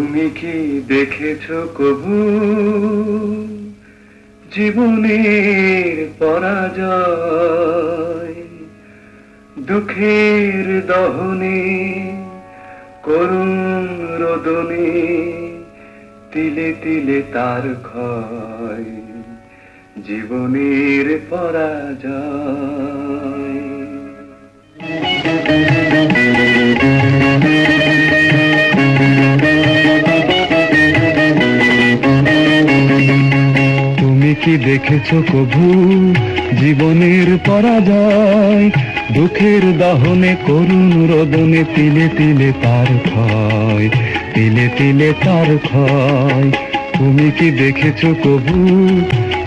তুমি কি দেখেছো কবু জীবনের পরাজয়? দুঃখের দহনে করুণ রোদনে তিলে তিলে তার ক্ষয়, জীবনের পরাজয়। তুমি কি দেখেছো কবু জীবনের পরাজয়? দুঃখের দহনে করুণ রোদনে তিলে তিলে তার ক্ষয়, তিলে তিলে তার ক্ষয়। তুমি কি দেখেছো কবু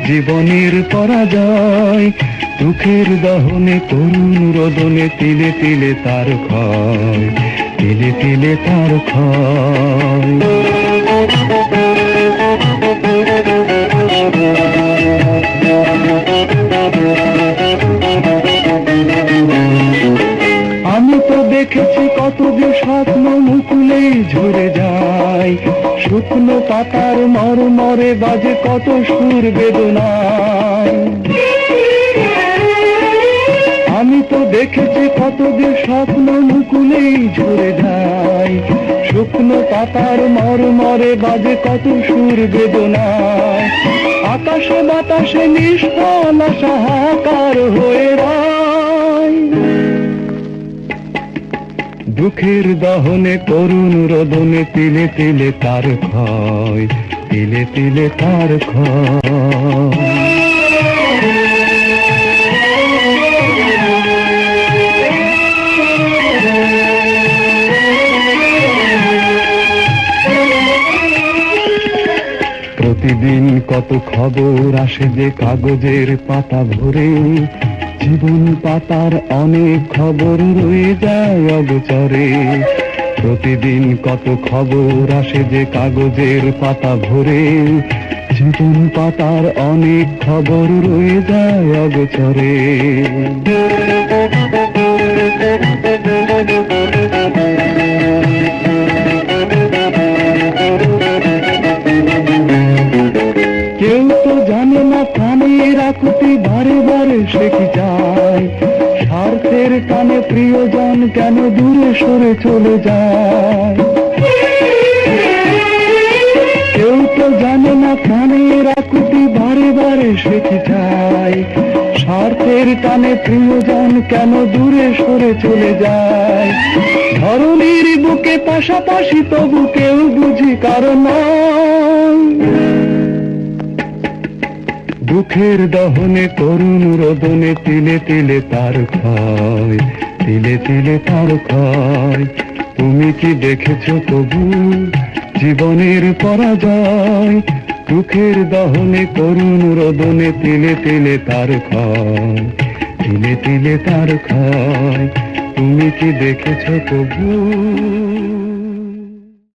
জীবনের পরাজয়? দুঃখের দহনে করুণ রোদনে তিলে তিলে তার ক্ষয়, তিলে তিলে তার ক্ষয়। আমি তো দেখেছি কত যে স্বপ্ন মুকুলেই ঝরে যায়, শুকনো পাতার মরমরে বাজে কত সুর বেদনায়। আমি তো দেখেছি কত যে স্বপ্ন মুকুলেই ঝরে যায়, শুকনো পাতার মরমরে বাজে কত সুর বেদনায়। আকাশে বাতাসে নিষ্ফল হাহাকার হয়ে রয়, দুঃখের দহনে করুণ রোদনে তিলে তিলে তার ক্ষয়, তিলে তিলে তার ক্ষয়। প্রতিদিন কত খবর আসে যে কাগজের পাতা ভরে, জীবন পাতার অনেক খবর রয়ে যায় অগোচরে। প্রতিদিন কত খবর আসে যে কাগজের পাতা ভরে, জীবন পাতার অনেক খবর রয়ে যায় অগোচরে। কেউ তো জানে না প্রাণের আকুতি বারে বারে সে কি চায়, স্বার্থের টানে প্রিয়জন কেন দূরে সরে চলে যায়। কেউ তো জানে না প্রাণের আকুতি বারে বারে সে কি চায়, স্বার্থের টানে প্রিয়জন কেন দূরে সরে চলে যায়। ধরনীর বুকে পাশাপাশি তবু কেউ বুঝি কারণ দুঃখের দহনে করুণ রোদনে তিলে তিলে তার ক্ষয়, তিলে তিলে তার ক্ষয়। তুমি কি দেখেছো তবু জীবনের পরাজয়? দুঃখের দহনে করুণ রোদনে তিলে তিলে তার ক্ষয়, তিলে তিলে তার ক্ষয়। তুমি কি দেখেছো তবু?